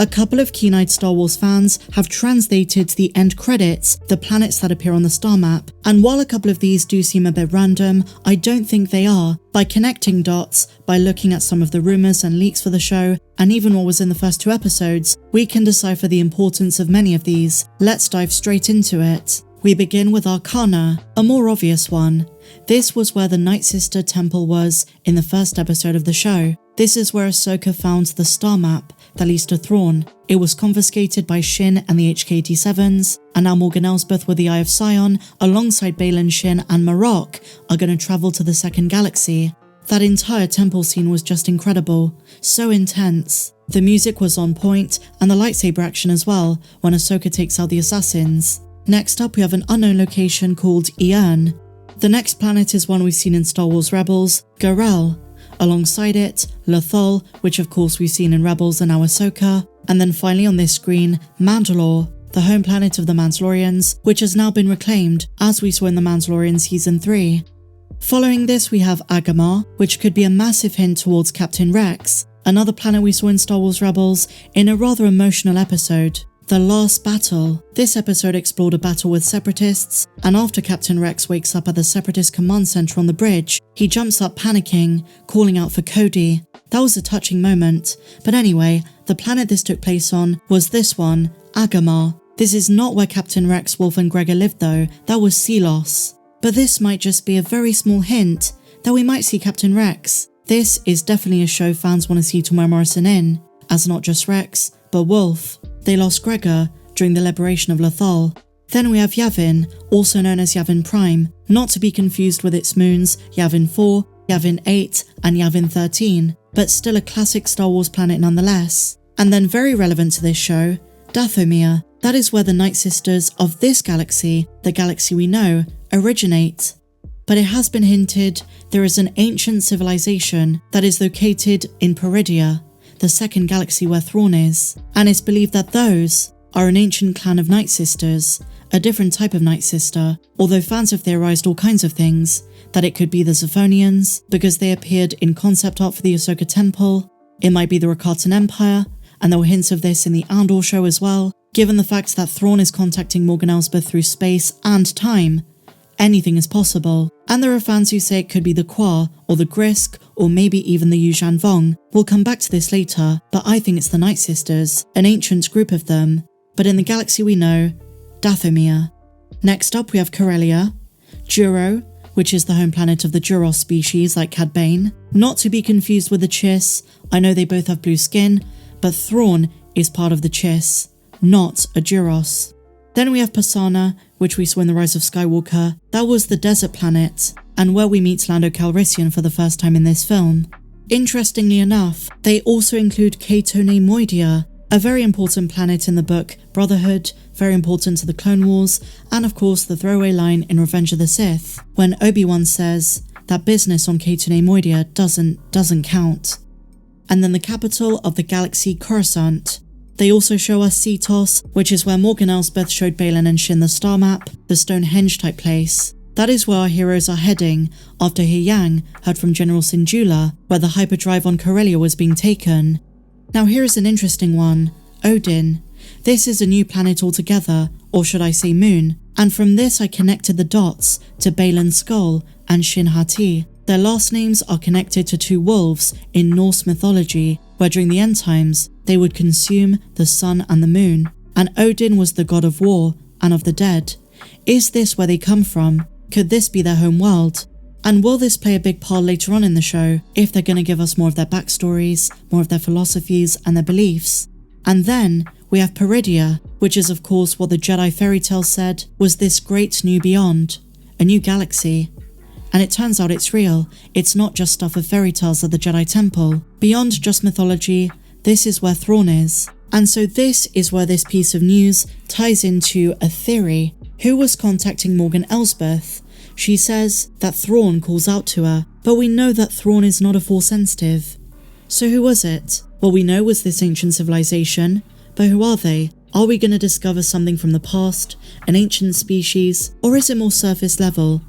A couple of keen-eyed Star Wars fans have translated to the end credits the planets that appear on the star map, and while a couple of these do seem a bit random, I don't think they are. By connecting dots, by looking at some of the rumours and leaks for the show, and even what was in the first 2 episodes, we can decipher the importance of many of these. Let's dive straight into it. We begin with Arcana, a more obvious one. This was where the Night Sister temple was in the first episode of the show. This is where Ahsoka found the star map that leads to Thrawn. It was confiscated by Shin and the HK-87s, and now Morgan Elsbeth with the Eye of Sion, alongside Baylan, Shin and Marok, are going to travel to the second galaxy. That entire temple scene was just incredible, so intense. The music was on point, and the lightsaber action as well, when Ahsoka takes out the assassins. Next up, we have an unknown location called Iern. The next planet is one we've seen in Star Wars Rebels, Garel. Alongside it, Lothal, which of course we've seen in Rebels and now Ahsoka. And then finally on this screen, Mandalore, the home planet of the Mandalorians, which has now been reclaimed, as we saw in The Mandalorian Season 3. Following this, we have Agamar, which could be a massive hint towards Captain Rex, another planet we saw in Star Wars Rebels, in a rather emotional episode. The Last Battle. This episode explored a battle with separatists, and after Captain Rex wakes up at the separatist command center on the bridge, he jumps up panicking, calling out for Cody. That was a touching moment. But anyway, the planet this took place on was this one, Agamar. This is not where Captain Rex, Wolf and Gregor lived though, that was Selos. But this might just be a very small hint that we might see Captain Rex. This is definitely a show fans want to see Temuera Morrison in, as not just Rex, but Wolf. They lost Gregor during the liberation of Lothal. Then we have Yavin, also known as Yavin Prime, not to be confused with its moons Yavin 4, Yavin 8 and Yavin 13, but still a classic Star Wars planet nonetheless. And then very relevant to this show, Dathomir. That is where the Night Sisters of this galaxy, the galaxy we know, originate. But it has been hinted there is an ancient civilization that is located in Peridea, the second galaxy where Thrawn is, and it's believed that those are an ancient clan of Night Sisters, a different type of Night Sister, although fans have theorized all kinds of things, that it could be the Zephonians, because they appeared in concept art for the Ahsoka temple, it might be the Rakatan Empire, and there were hints of this in the Andor show as well, given the fact that Thrawn is contacting Morgan Elsbeth through space and time. Anything is possible. And there are fans who say it could be the Kwa, or the Grysk, or maybe even the Yuuzhan Vong. We'll come back to this later, but I think it's the Night Sisters, an ancient group of them. But in the galaxy we know, Dathomir. Next up we have Corellia, Juro, which is the home planet of the Juros species like Cad Bane. Not to be confused with the Chiss, I know they both have blue skin, but Thrawn is part of the Chiss, not a Juros. Then we have Pasaana, which we saw in The Rise of Skywalker. That was the desert planet, and where we meet Lando Calrissian for the first time in this film. Interestingly enough, they also include Ketone Moidia, a very important planet in the book Brotherhood, very important to the Clone Wars, and of course the throwaway line in Revenge of the Sith, when Obi-Wan says that business on Ketone Moidia doesn't count. And then the capital of the galaxy, Coruscant. They also show us Cetos, which is where Morgan Elsbeth showed Baylan and Shin the star map, the Stonehenge type place. That is where our heroes are heading after Huyang heard from General Syndulla where the hyperdrive on Corellia was being taken. Now here is an interesting one, Odin. This is a new planet altogether, or should I say moon, and from this I connected the dots to Baylan's skull and Shin Hati. Their last names are connected to 2 wolves in Norse mythology, where during the end times, they would consume the sun and the moon, and Odin was the god of war and of the dead. Is this where they come from? Could this be their home world? And will this play a big part later on in the show, if they're going to give us more of their backstories, more of their philosophies and their beliefs? And then we have Peridea, which is of course what the Jedi fairy tale said was this great new beyond, a new galaxy. And it turns out it's real, it's not just stuff of fairy tales at the Jedi Temple. Beyond just mythology, this is where Thrawn is. And so this is where this piece of news ties into a theory. Who was contacting Morgan Elsbeth? She says that Thrawn calls out to her, but we know that Thrawn is not a Force sensitive. So who was it? Well, we know it was this ancient civilization, but who are they? Are we going to discover something from the past, an ancient species, or is it more surface level?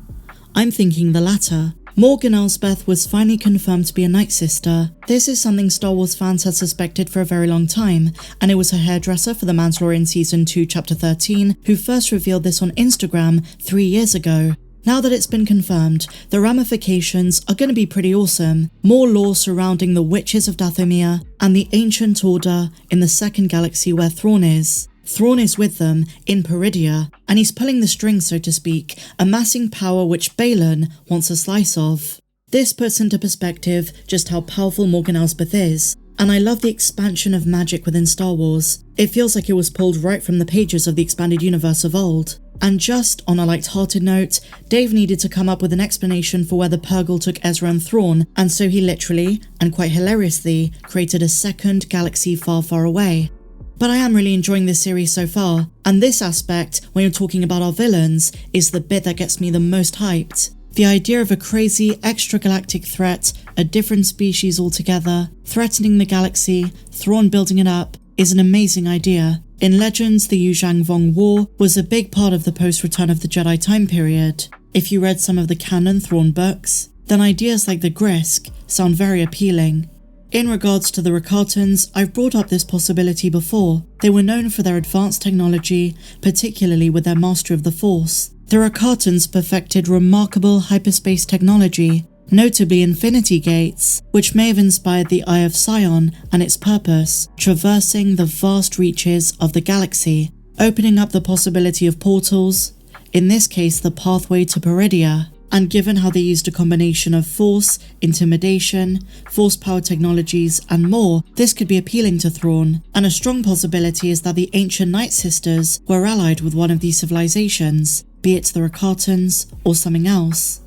I'm thinking the latter. Morgan Elsbeth was finally confirmed to be a Night Sister. This is something Star Wars fans had suspected for a very long time, and it was her hairdresser for The Mandalorian Season 2 Chapter 13 who first revealed this on Instagram 3 years ago. Now that it's been confirmed, the ramifications are going to be pretty awesome. More lore surrounding the Witches of Dathomir and the Ancient Order in the second galaxy where Thrawn is. Thrawn is with them in Peridea, and he's pulling the strings, so to speak, amassing power which Baylan wants a slice of. This puts into perspective just how powerful Morgan Elsbeth is, and I love the expansion of magic within Star Wars. It feels like it was pulled right from the pages of the expanded universe of old. And just on a light-hearted note, Dave needed to come up with an explanation for where the Purrgil took Ezra and Thrawn, and so he literally, and quite hilariously, created a second galaxy far, far away. But I am really enjoying this series so far, and this aspect, when you're talking about our villains, is the bit that gets me the most hyped. The idea of a crazy, extragalactic threat, a different species altogether, threatening the galaxy, Thrawn building it up, is an amazing idea. In Legends, the Yuuzhan Vong War was a big part of the post-Return of the Jedi time period. If you read some of the canon Thrawn books, then ideas like the Grysk sound very appealing. In regards to the Rakatans, I've brought up this possibility before. They were known for their advanced technology, particularly with their mastery of the Force. The Rakatans perfected remarkable hyperspace technology, notably infinity gates, which may have inspired the Eye of Sion and its purpose, traversing the vast reaches of the galaxy, opening up the possibility of portals, in this case the pathway to Peridea. And given how they used a combination of force, intimidation, force-powered technologies, and more, this could be appealing to Thrawn. And a strong possibility is that the ancient Night Sisters were allied with one of these civilizations, be it the Rakatans or something else.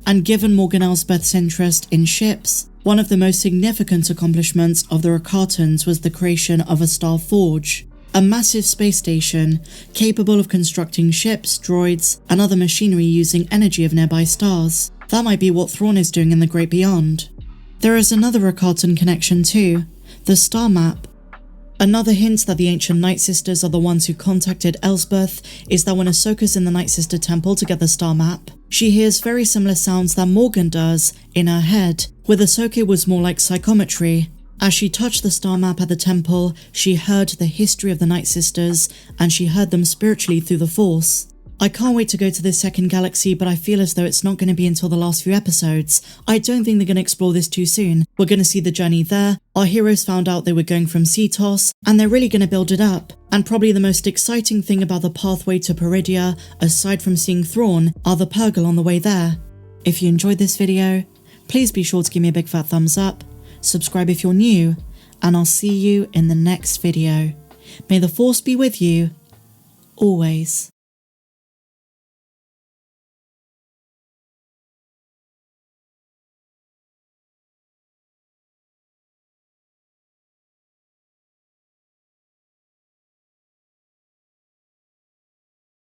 And given Morgan Elsbeth's interest in ships, one of the most significant accomplishments of the Rakatans was the creation of a Star Forge, a massive space station capable of constructing ships, droids, and other machinery using energy of nearby stars. That might be what Thrawn is doing in the Great Beyond. There is another Rakatan connection too, the star map. Another hint that the ancient Night Sisters are the ones who contacted Elsbeth is that when Ahsoka's in the Night Sister temple to get the star map, she hears very similar sounds that Morgan does in her head. With Ahsoka it was more like psychometry. As she touched the star map at the temple, she heard the history of the Night Sisters, and she heard them spiritually through the Force. I can't wait to go to this second galaxy, but I feel as though it's not going to be until the last few episodes. I don't think they're going to explore this too soon. We're going to see the journey there. Our heroes found out they were going from Cetos, and they're really going to build it up. And probably the most exciting thing about the pathway to Peridea, aside from seeing Thrawn, are the Purrgil on the way there. If you enjoyed this video, please be sure to give me a big fat thumbs up. Subscribe if you're new, and I'll see you in the next video. May the Force be with you, always.